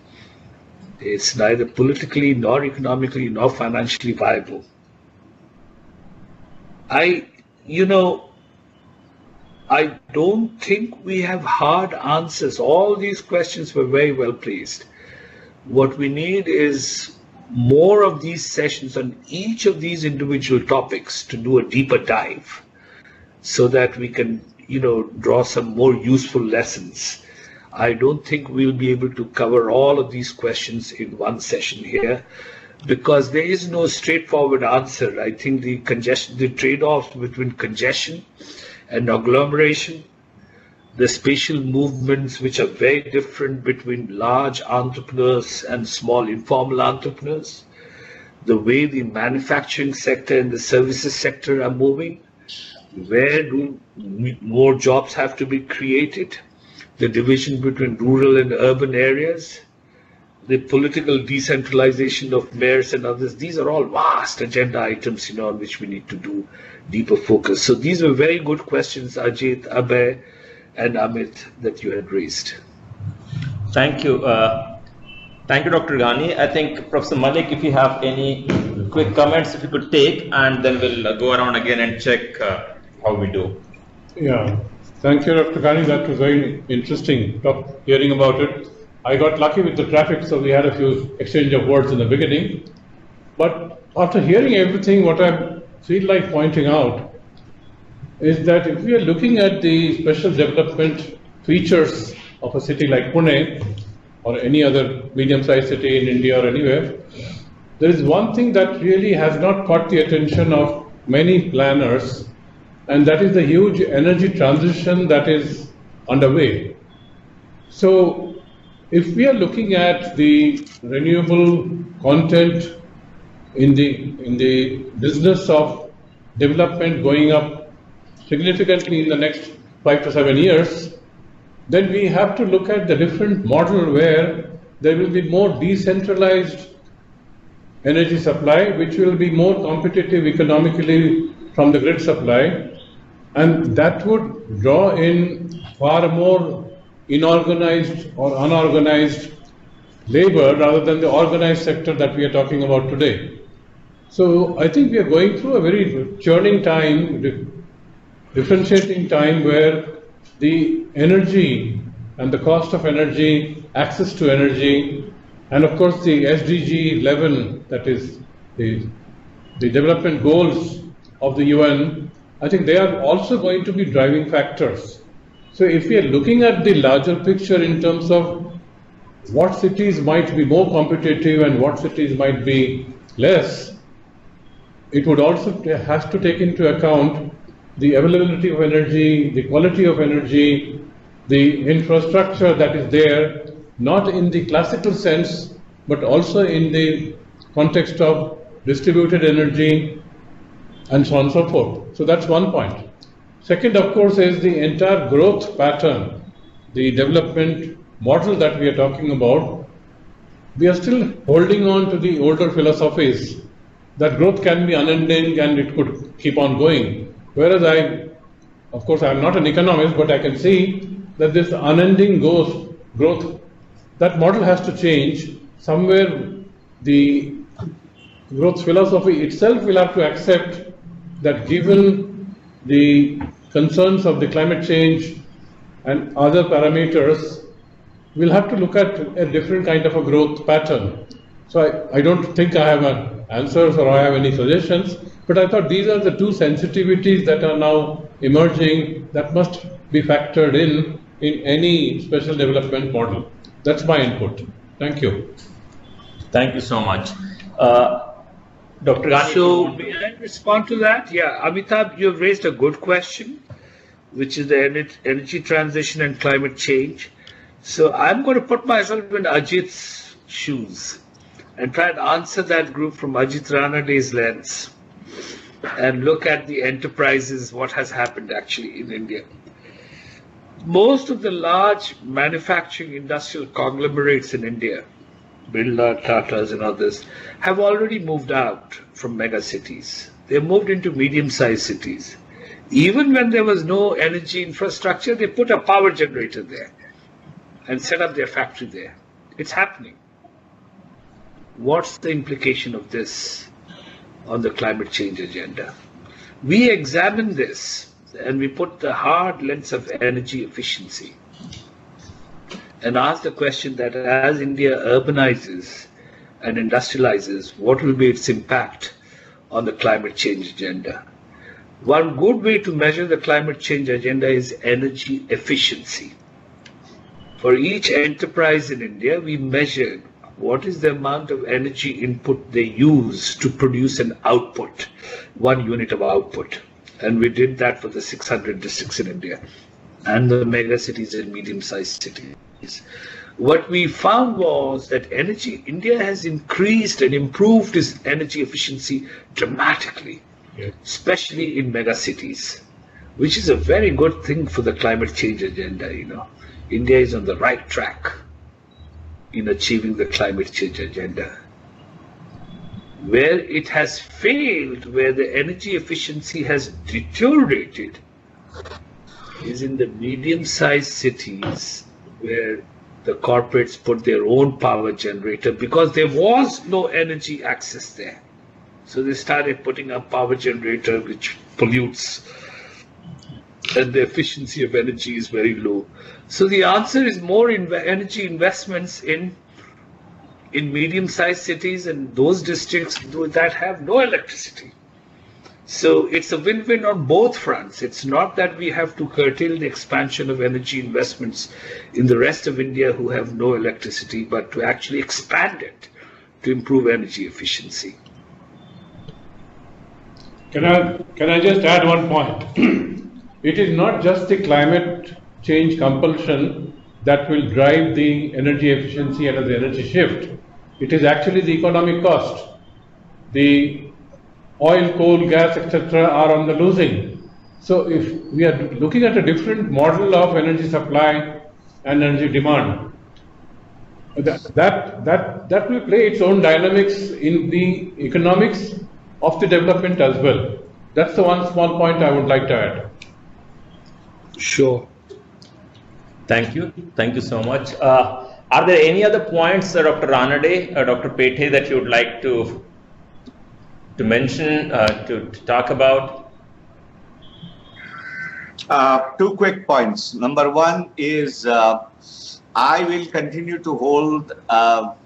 It's neither politically, nor economically, nor financially I don't think we have hard answers. All these questions were very well placed. What we need is more of these sessions on each of these individual topics to do a deeper dive so that we can, draw some more useful lessons. I don't think we'll be able to cover all of these questions in one session here because there is no straightforward answer. I think the trade-offs between congestion and agglomeration, the spatial movements which are very different between large entrepreneurs and small informal entrepreneurs, the way the manufacturing sector and the services sector are moving, where do more jobs have to be created, the division between rural and urban areas, the political decentralization of mayors and others. These are all vast agenda items, on which we need to do deeper focus. So these were very good questions, Ajit, Abhay, and Amit, that you had raised. Thank you. Thank you, Dr. Ghani. I think Professor Malik, if you have any quick comments, if you could take, and then we'll go around again and check how we do. Yeah, thank you, Dr. Ghani. That was very interesting hearing about it. I got lucky with the traffic, so we had a few exchange of words in the beginning. But after hearing everything, what I feel like pointing out is that if we are looking at the special development features of a city like Pune or any other medium-sized city in India or anywhere, there is one thing that really has not caught the attention of many planners, and that is the huge energy transition that is underway. So, if we are looking at the renewable content in the business of development going up significantly in the next 5 to 7 years, then we have to look at the different model where there will be more decentralized energy supply, which will be more competitive economically from the grid supply, and that would draw in far more inorganized or unorganized labor rather than the organized sector that we are talking about today. So I think we are going through a very churning time, differentiating time where the energy and the cost of energy, access to energy, and of course the SDG 11, that is the development goals of the UN, I think they are also going to be driving factors. So if we are looking at the larger picture in terms of what cities might be more competitive and what cities might be less, it would also have to take into account the availability of energy, the quality of energy, the infrastructure that is there, not in the classical sense, but also in the context of distributed energy and so on and so forth. So that's one point. Second, of course, is the entire growth pattern, the development model that we are talking about. We are still holding on to the older philosophies that growth can be unending and it could keep on going. Whereas of course, I am not an economist, but I can see that this unending growth, that model has to change. Somewhere the growth philosophy itself will have to accept that given the concerns of the climate change and other parameters, we'll have to look at a different kind of a growth pattern. So I don't think I have answers or I have any suggestions, but I thought these are the two sensitivities that are now emerging that must be factored in any special development model. That's my input. Thank you. Thank you so much. Dr. Ghani, So may I respond to that? Yeah, Amitabh, you've raised a good question, which is the energy transition and climate change. So I'm going to put myself in Ajit's shoes and try and answer that group from Ajit Ranade's lens and look at the enterprises, what has happened actually in India. Most of the large manufacturing industrial conglomerates in India, Birla, Tatas and others, have already moved out from mega cities. They moved into medium-sized cities. Even when there was no energy infrastructure, they put a power generator there and set up their factory there. It's happening. What's the implication of this on the climate change agenda? We examine this and we put the hard lens of energy efficiency and asked the question that as India urbanizes and industrializes, what will be its impact on the climate change agenda? One good way to measure the climate change agenda is energy efficiency. For each enterprise in India, we measured what is the amount of energy input they use to produce an output, 1 unit of output. And we did that for the 600 districts in India and the mega cities and medium-sized cities. What we found was that India has increased and improved its energy efficiency dramatically, especially in mega cities, which is a very good thing for the climate change agenda. India is on the right track in achieving the climate change agenda. Where it has failed, where the energy efficiency has deteriorated, is in the medium-sized cities where the corporates put their own power generator because there was no energy access there. So they started putting up power generator which pollutes, and the efficiency of energy is very low. So the answer is more energy investments in medium-sized cities and those districts that have no electricity. So it's a win-win on both fronts. It's not that we have to curtail the expansion of energy investments in the rest of India who have no electricity, but to actually expand it to improve energy efficiency. Can I just add one point? It is not just the climate change compulsion that will drive the energy efficiency and the energy shift. It is actually the economic cost. The oil, coal, gas, etc. are on the losing. So if we are looking at a different model of energy supply and energy demand, that will play its own dynamics in the economics of the development as well. That's the one small point I would like to add. Sure. Thank you. Thank you so much. Are there any other points, Dr. Ranade, Dr. Pete, that you would like to mention, to talk about? 2 quick points. Number one is I will continue to hold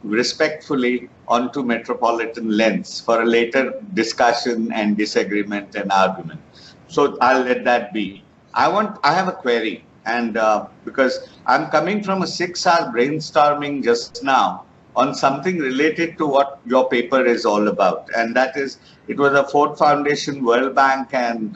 respectfully onto metropolitan lens for a later discussion and disagreement and argument. So I'll let that be. I have a query, and because I'm coming from a 6-hour brainstorming just now on something related to what your paper is all about, and that is, it was a Ford Foundation, World Bank, and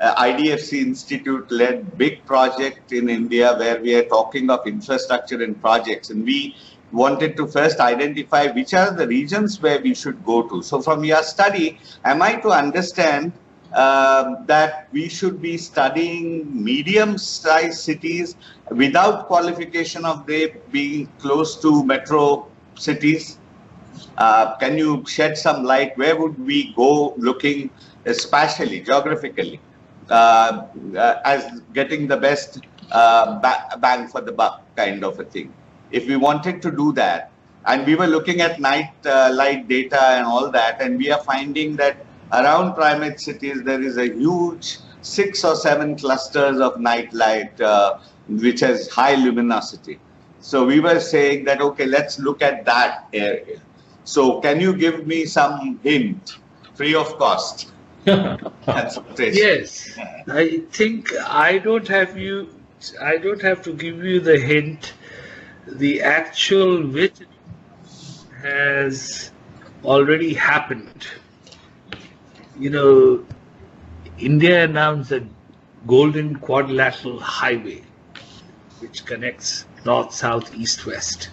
IDFC Institute led big project in India where we are talking of infrastructure and projects, and we wanted to first identify which are the regions where we should go to. So from your study, am I to understand that we should be studying medium-sized cities without qualification of they being close to metro cities? Can you shed some light? Where would we go looking spatially, geographically, as getting the best bang for the buck kind of a thing? If we wanted to do that, and we were looking at night light data and all that, and we are finding that around primate cities, there is a huge 6 or 7 clusters of night light, which has high luminosity. So we were saying that, okay, let's look at that area. So can you give me some hint, free of cost? Yes, I think I don't have to give you the hint. The actual which has already happened. India announced a golden quadrilateral highway which connects north, south, east, west.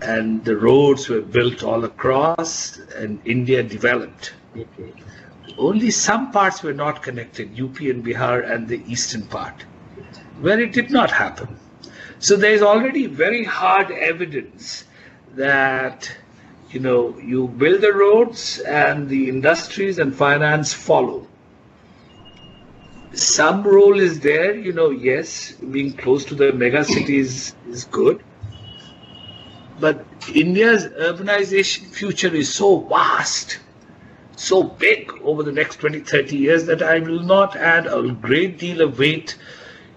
And the roads were built all across, and India developed. Only some parts were not connected, UP and Bihar and the eastern part, where it did not happen. So there is already very hard evidence that you build the roads and the industries and finance follow. Some role is there, yes, being close to the mega cities is good. But India's urbanization future is so vast, so big over the next 20, 30 years that I will not add a great deal of weight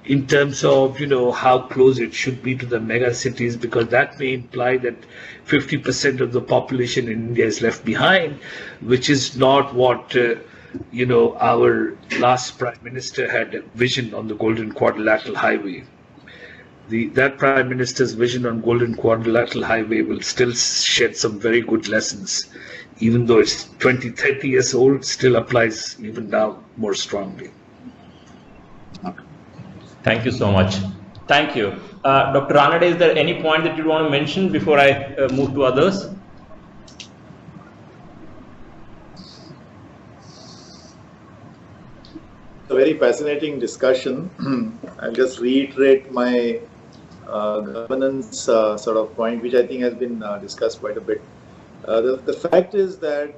in terms of, how close it should be to the mega cities, because that may imply that 50% of the population in India is left behind, which is not what, our last Prime Minister had a vision on the Golden Quadrilateral Highway. That Prime Minister's vision on Golden Quadrilateral Highway will still shed some very good lessons. Even though it's 20, 30 years old, still applies even now more strongly. Thank you so much. Thank you. Dr. Ranade, is there any point that you want to mention before I move to others? A very fascinating discussion. I'll just reiterate my governance sort of point, which I think has been discussed quite a bit. The fact is that,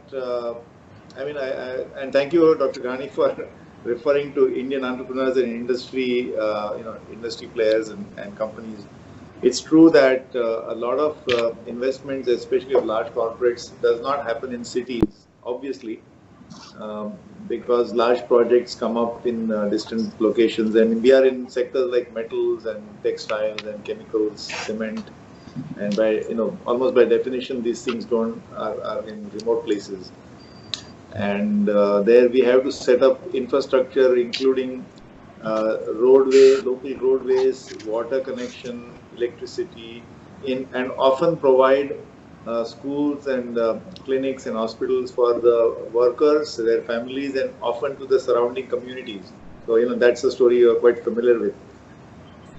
and thank you, Dr. Ghani, for referring to Indian entrepreneurs and industry, industry players and companies. It's true that a lot of investments, especially of large corporates, does not happen in cities, obviously, because large projects come up in distant locations, and we are in sectors like metals and textiles and chemicals, cement, and by almost by definition, these things are in remote places. And there we have to set up infrastructure, including local roadways, water connection, electricity, and often provide schools and clinics and hospitals for the workers, their families, and often to the surrounding communities. So that's a story you are quite familiar with.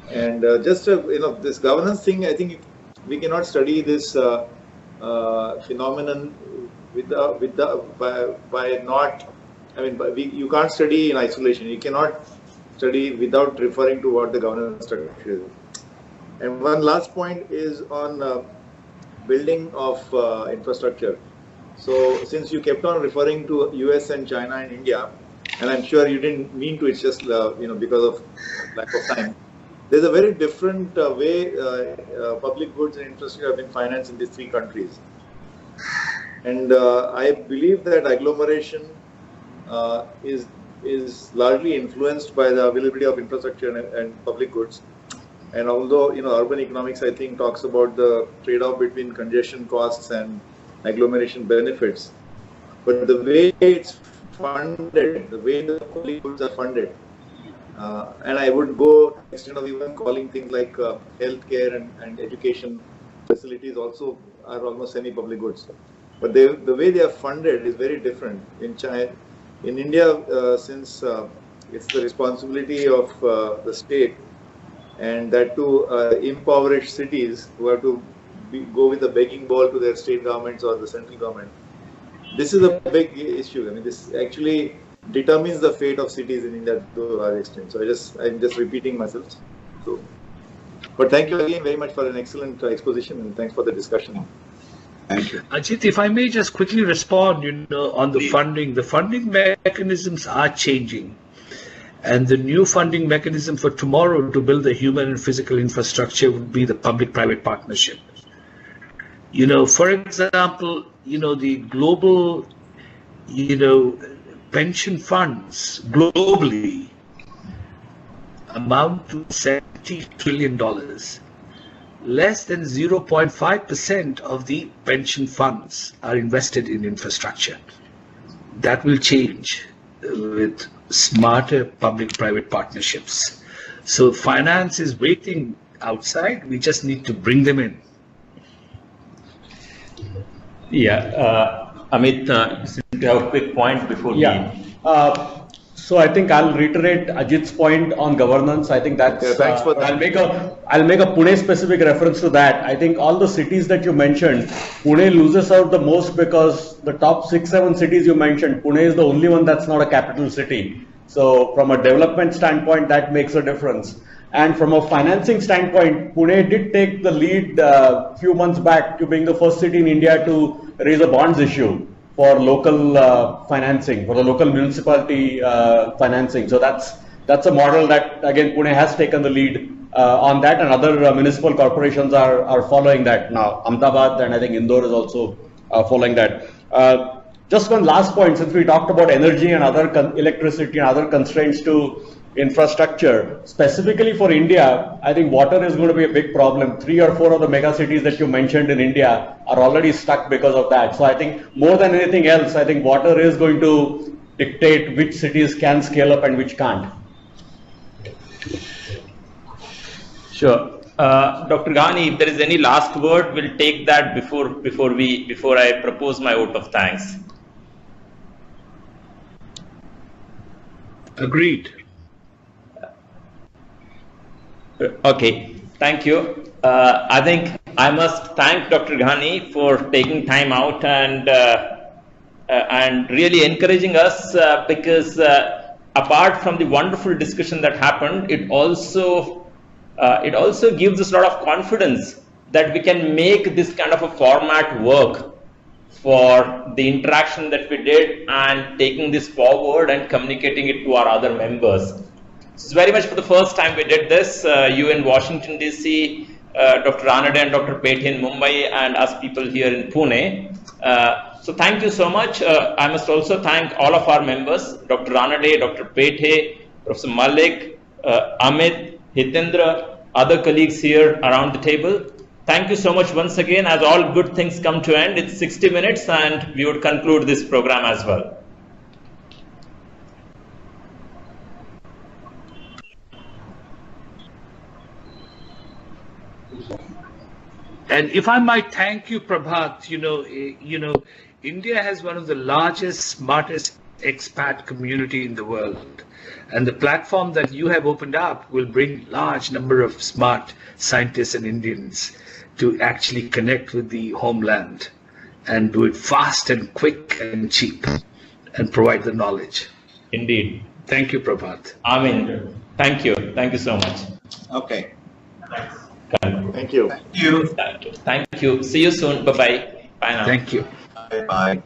And this governance thing, I think we cannot study this phenomenon you can't study in isolation. You cannot study without referring to what the governance structure is. And one last point is on building of infrastructure. So since you kept on referring to US and China and India, and I'm sure you didn't mean to, it's just because of lack of time. There's a very different way public goods and infrastructure have been financed in these three countries. And I believe that agglomeration is largely influenced by the availability of infrastructure and public goods. And although urban economics, I think, talks about the trade-off between congestion costs and agglomeration benefits, but the way it's funded, the way the public goods are funded, and I would go to the extent of even calling things like healthcare and education facilities also are almost semi-public goods. But the way they are funded is very different. In India, since it's the responsibility of the state, and that to impoverished cities who have to go with a begging bowl to their state governments or the central government. This is a big issue. I mean, this actually determines the fate of cities in India to a large extent. So I'm just repeating myself. So, but thank you again very much for an excellent exposition, and thanks for the discussion. Thank you. Ajit, if I may just quickly respond, on the funding. The funding mechanisms are changing. And the new funding mechanism for tomorrow to build the human and physical infrastructure would be the public-private partnership. For example, the global, pension funds globally amount to $70 trillion. Less than 0.5% of the pension funds are invested in infrastructure. That will change with smarter public-private partnerships. So finance is waiting outside. We just need to bring them in. Yeah, Amit, you have a quick point before we... So I think I'll reiterate Ajit's point on governance. I think that's, thanks for that. I'll make a Pune specific reference to that. I think all the cities that you mentioned, Pune loses out the most because the top 6-7 cities you mentioned, Pune is the only one that's not a capital city. So from a development standpoint, that makes a difference. And from a financing standpoint, Pune did take the lead a few months back to being the first city in India to raise a bonds issue for local financing, for the local municipality financing. So that's a model that, again, Pune has taken the lead on that, and other municipal corporations are following that now. Ahmedabad and I think Indore is also following that. Just one last point, since we talked about energy and other electricity and other constraints to infrastructure, specifically for India, I think water is going to be a big problem. 3 or 4 of the mega cities that you mentioned in India are already stuck because of that. So I think more than anything else, I think water is going to dictate which cities can scale up and which can't. Sure. Dr. Ghani, if there is any last word, we'll take that before I propose my vote of thanks. Agreed. Okay, thank you. I think I must thank Dr. Ghani for taking time out and really encouraging us because apart from the wonderful discussion that happened, it also gives us a lot of confidence that we can make this kind of a format work for the interaction that we did and taking this forward and communicating it to our other members. It's very much for the first time we did this, you in Washington DC, Dr. Ranade and Dr. Pete in Mumbai, and us people here in Pune. So thank you so much. I must also thank all of our members, Dr. Ranade, Dr. Pete, Professor Malik, Amit, Hitendra, other colleagues here around the table. Thank you so much once again. As all good things come to end, it's 60 minutes and we would conclude this program as well. And if I might thank you, Prabhat, India has one of the largest, smartest expat community in the world. And the platform that you have opened up will bring large number of smart scientists and Indians to actually connect with the homeland and do it fast and quick and cheap and provide the knowledge. Indeed. Thank you, Prabhat. Amin. Thank you. Thank you so much. Okay. Thank you. Thank you. Thank you. See you soon. Bye-bye. Bye now. Thank you. Bye-bye.